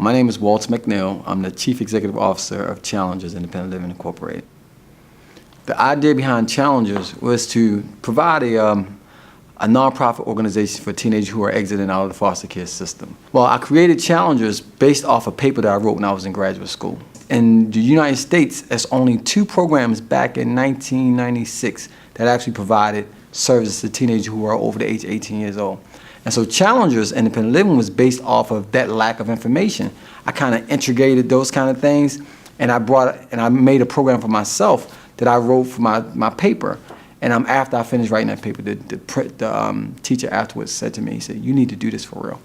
My name is Walter McNeil. I'm the Chief Executive Officer of Challengers Independent Living Incorporated. The idea behind Challengers was to provide a nonprofit organization for teenagers who are exiting out of the foster care system. Well, I created Challengers based off a paper that I wrote when I was in graduate school. In the United States, there's only 2 programs back in 1996 that actually provided services to teenagers who are over the age of 18 years old. And so Challengers Independent Living was based off of that lack of information. I kind of integrated those kind of things, and I made a program for myself that I wrote for my paper. And after I finished writing that paper, the teacher afterwards said to me, he said, "You need to do this for real."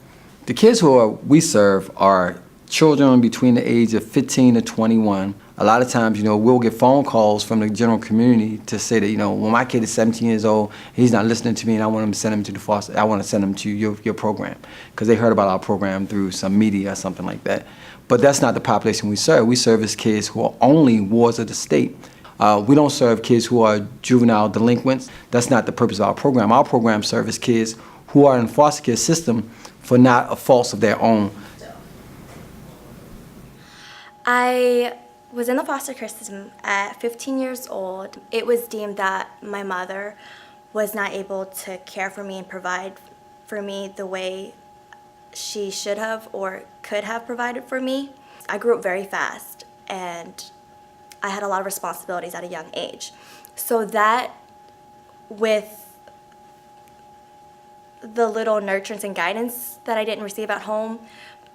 The kids we serve are children between the age of 15 to 21. A lot of times, we'll get phone calls from the general community to say that, when my kid is 17 years old, he's not listening to me, and I want him to send him to the foster. I want to send him to your program, because they heard about our program through some media or something like that. But that's not the population we serve. We service kids who are only wards of the state. We don't serve kids who are juvenile delinquents. That's not the purpose of our program. Our program serves kids who are in the foster care system for not a fault of their own. I was in the foster care system at 15 years old. It was deemed that my mother was not able to care for me and provide for me the way she should have or could have provided for me. I grew up very fast, and I had a lot of responsibilities at a young age. So that, with the little nurturance and guidance that I didn't receive at home,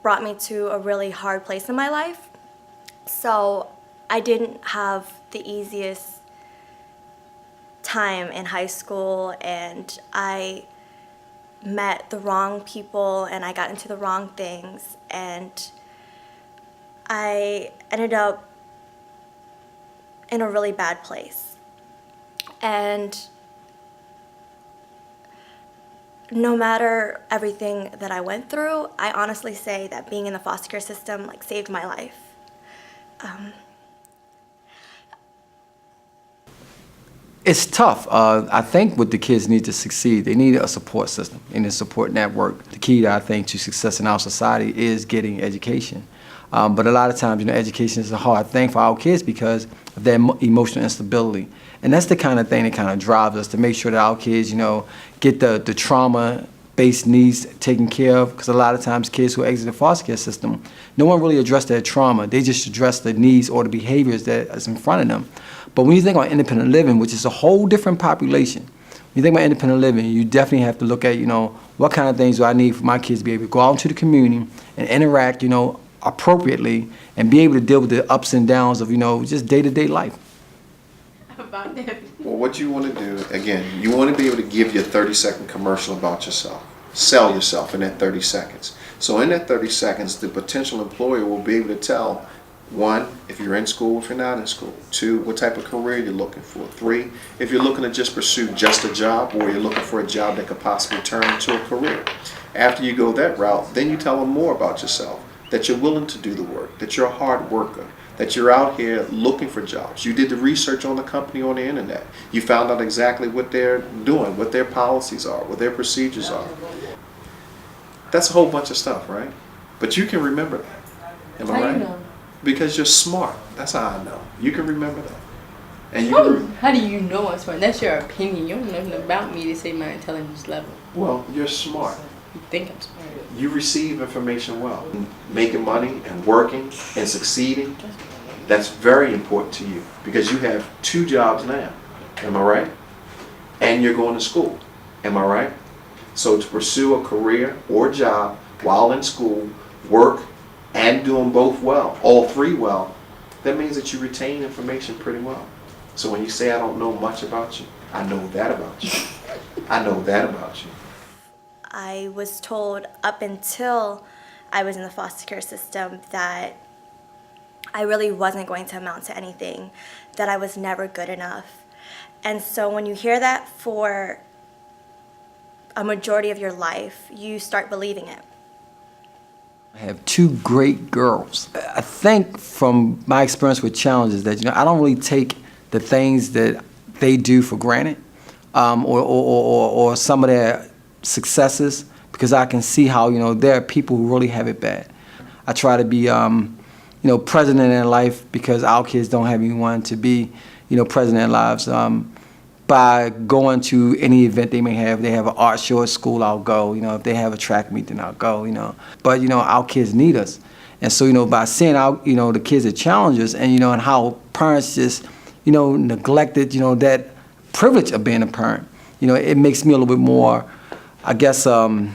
brought me to a really hard place in my life. So I didn't have the easiest time in high school, and I met the wrong people, and I got into the wrong things, and I ended up in a really bad place. And no matter everything that I went through, I honestly say that being in the foster care system saved my life. It's tough. I think what the kids need to succeed, they need a support system and a support network. The key, I think, to success in our society is getting education. But a lot of times, education is a hard thing for our kids because of their emotional instability. And that's the kind of thing that kind of drives us to make sure that our kids, get the trauma-based needs taken care of. Because a lot of times kids who exit the foster care system, no one really addressed their trauma. They just address the needs or the behaviors that is in front of them. But when you think about independent living, which is a whole different population, when you think about independent living, you definitely have to look at, what kind of things do I need for my kids to be able to go out into the community and interact, appropriately, and be able to deal with the ups and downs of, just day-to-day life. Well, what you want to do, again, you want to be able to give your 30-second commercial about yourself. Sell yourself in that 30 seconds. So in that 30 seconds, the potential employer will be able to tell, 1, if you're in school, if you're not in school. 2, what type of career you're looking for. 3, if you're looking to just pursue just a job, or you're looking for a job that could possibly turn into a career. After you go that route, then you tell them more about yourself. That you're willing to do the work, that you're a hard worker, that you're out here looking for jobs. You did the research on the company on the internet. You found out exactly what they're doing, what their policies are, what their procedures are. That's a whole bunch of stuff, right? But you can remember that. Am I right? You know? Because you're smart. That's how I know. You can remember that. And you how do you know I'm smart? That's your opinion. You don't know nothing about me to say my intelligence level. Well, you're smart. You think I'm smart. You receive information well. Making money and working and succeeding, that's very important to you because you have 2 jobs now. Am I right? And you're going to school. Am I right? So to pursue a career or job while in school, work, and doing both well, all 3 well, that means that you retain information pretty well. So when you say I don't know much about you, I know that about you. I know that about you. I was told up until I was in the foster care system that I really wasn't going to amount to anything, that I was never good enough. And so when you hear that for a majority of your life, you start believing it. I have 2 great girls. I think from my experience with Challengers that, I don't really take the things that they do for granted, or some of their successes, because I can see how, there are people who really have it bad. I try to be, present in their life because our kids don't have anyone to be, present in their lives. By going to any event they may have, they have an art show at school, I'll go. If they have a track meet, then I'll go. But our kids need us, and so by seeing our, the kids at Challengers, and and how parents just, neglected, that privilege of being a parent. It makes me a little bit more, I guess, I'm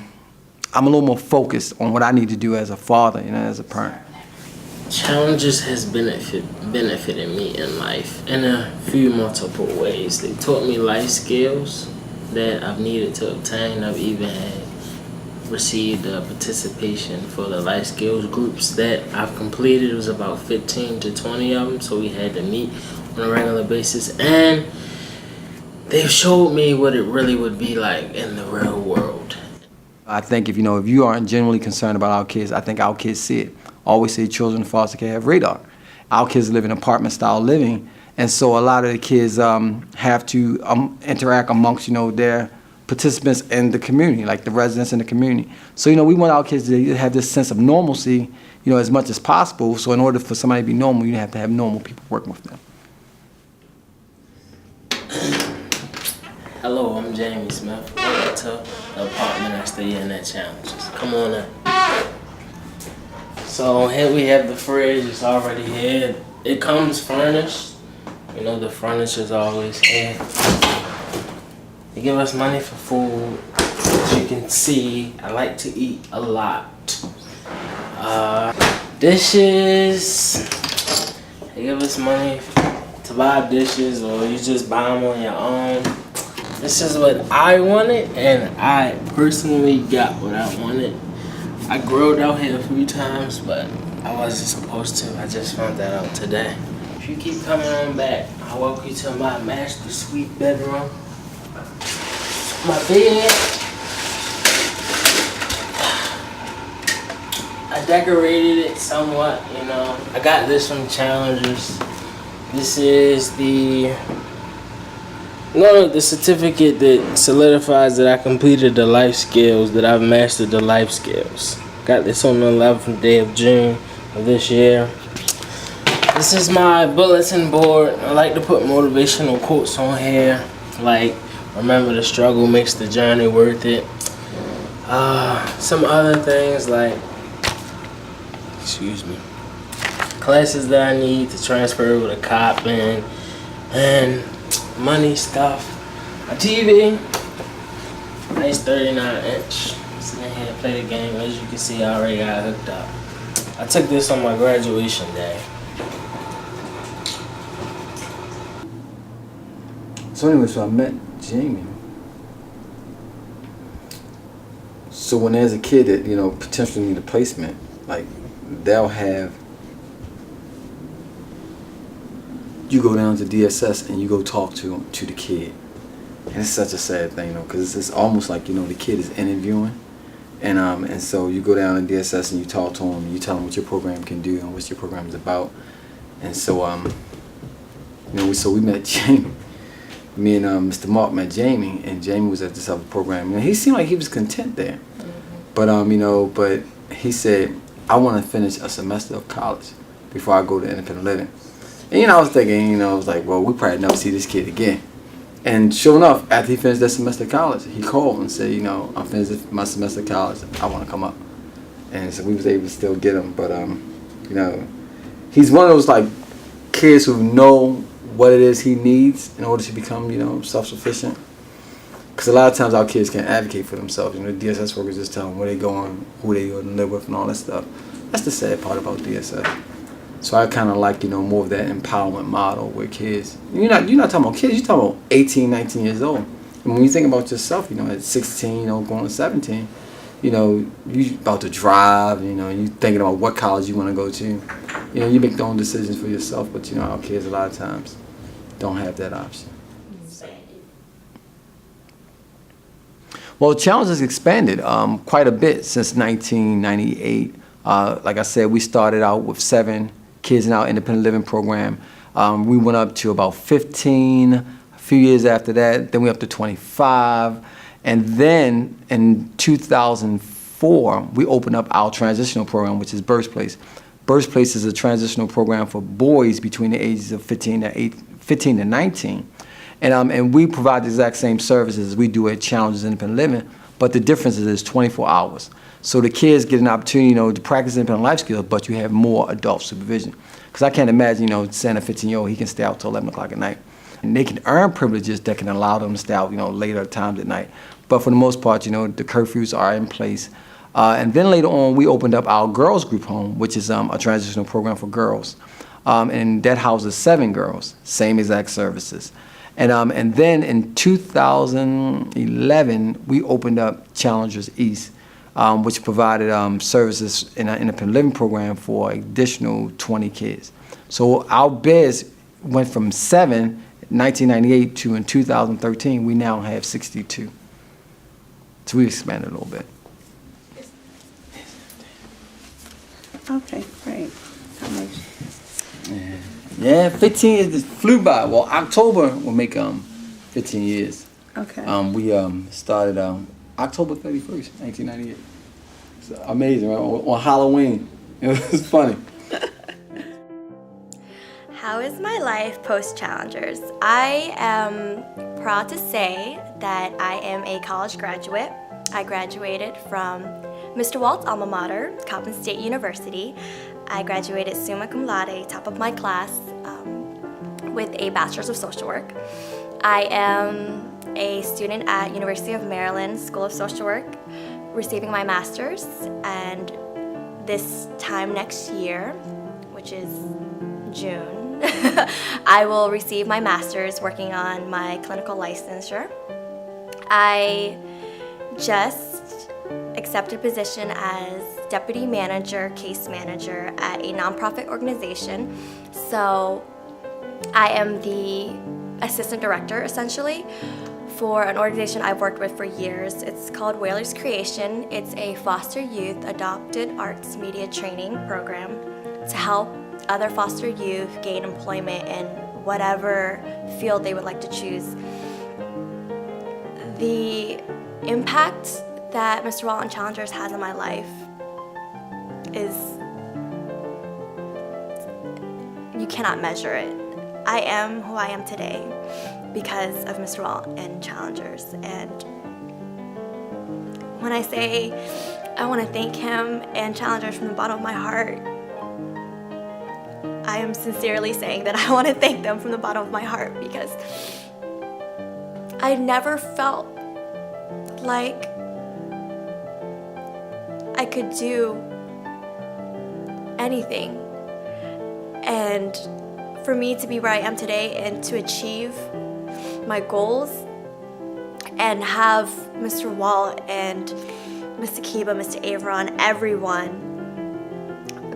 a little more focused on what I need to do as a father, as a parent. Challenges has benefited me in life in a few multiple ways. They taught me life skills that I've needed to obtain. I've even had received participation for the life skills groups that I've completed. It was about 15 to 20 of them, so we had to meet on a regular basis, and they've showed me what it really would be like in the real world. I think if you aren't genuinely concerned about our kids, I think our kids see it. Always say children in foster care have radar. Our kids live in apartment-style living, and so a lot of the kids have to interact amongst their participants in the community, like the residents in the community. So we want our kids to have this sense of normalcy, as much as possible. So in order for somebody to be normal, you have to have normal people working with them. Hello, I'm Jamie Smith. Welcome to the apartment I stay in at Challenges. Come on in. So here we have the fridge. It's already here. It comes furnished. The furniture's always here. They give us money for food. As you can see, I like to eat a lot. Dishes. They give us money to buy dishes, or you just buy them on your own. This is what I wanted, and I personally got what I wanted. I grilled out here a few times, but I wasn't supposed to. I just found that out today. If you keep coming on back, I'll walk you to my master suite bedroom. My bed. I decorated it somewhat, I got this from Challengers. This is the certificate that solidifies that I completed the life skills, that I've mastered the life skills. Got this on the 11th day of June of this year. This is my bulletin board. I like to put motivational quotes on here, like, remember the struggle makes the journey worth it. Some other things like, classes that I need to transfer over to Coppin, and money stuff. A TV, nice 39-inch. Sitting here and play the game. As you can see, I already got hooked up. I took this on my graduation day. So anyway, I met Jamie. So when there's a kid that potentially need a placement, like they'll have. You go down to DSS and you go talk to the kid, and it's such a sad thing, because it's almost like the kid is interviewing, and so you go down to DSS and you talk to him, and you tell him what your program can do and what your program is about, and so we met Jamie. Me and Mr. Mark met Jamie, and Jamie was at this other program. He seemed like he was content there, but but he said, I want to finish a semester of college before I go to independent living. And I was thinking, I was like, well, we probably never see this kid again. And sure enough, after he finished that semester of college, he called and said, I'm finished my semester of college, I want to come up. And so we was able to still get him, but he's one of those like kids who know what it is he needs in order to become self-sufficient. Because a lot of times our kids can't advocate for themselves. DSS workers just tell them where they going, who they going to live with, and all that stuff. That's the sad part about DSS. So I kind of like, more of that empowerment model where kids, you're not talking about kids, you're talking about 18, 19 years old. And when you think about yourself, at 16, going to 17, you about to drive, you thinking about what college you want to go to. You make your own decisions for yourself, but our kids a lot of times don't have that option. Well, the challenge has expanded quite a bit since 1998. Like I said, we started out with 7 kids in our independent living program. We went up to about 15 a few years after that. Then we up to 25. And then in 2005, 2004, we opened up our transitional program, which is Birthplace. Birthplace is a transitional program for boys between the ages of 15 to 19. And we provide the exact same services as we do at Challenges Independent Living, but the difference is it's 24 hours. So the kids get an opportunity, to practice independent life skills, but you have more adult supervision. Because I can't imagine, saying a 15-year-old, he can stay out till 11 o'clock at night. And they can earn privileges that can allow them to stay out, later times at night. But for the most part, the curfews are in place. And then later on, we opened up our girls group home, which is a transitional program for girls. And that houses 7 girls, same exact services. And then in 2011, we opened up Challengers East, which provided services in an independent living program for additional 20 kids. So our beds went from 7 in 1998 to in 2013, we now have 62. So we expanded a little bit. Okay, great. How much? Yeah, 15 years just flew by. Well, October will make 15 years. Okay. We started October 31st, 1998. It's amazing, right? On Halloween. It was funny. How is my life post-Challengers? I am proud to say that I am a college graduate. I graduated from Mr. Walt's alma mater, Coppin State University. I graduated summa cum laude, top of my class, with a Bachelor's of Social Work. I am a student at University of Maryland School of Social Work, receiving my master's, and this time next year, which is June, I will receive my master's working on my clinical licensure. I just accepted a position as deputy manager, case manager at a nonprofit organization. So I am the assistant director, essentially, for an organization I've worked with for years. It's called Whalers Creation. It's a foster youth adopted arts media training program to help other foster youth gain employment in whatever field they would like to choose. The impact that Mr. Walt and Challengers has in my life is, you cannot measure it. I am who I am today because of Mr. Walt and Challengers. And when I say I want to thank him and Challengers from the bottom of my heart, I am sincerely saying that I want to thank them from the bottom of my heart, because I never felt like I could do anything. And for me to be where I am today and to achieve my goals and have Mr. Walt and Mr. Kiba, Mr. Averon, everyone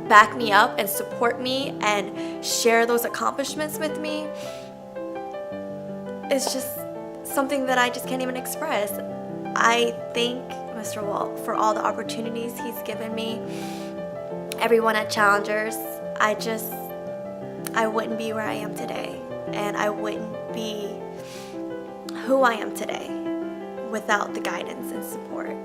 back me up and support me and share those accomplishments with me, it's just something that I just can't even express. I thank Mr. Walt for all the opportunities he's given me, everyone at Challengers. I wouldn't be where I am today, and I wouldn't be who I am today without the guidance and support.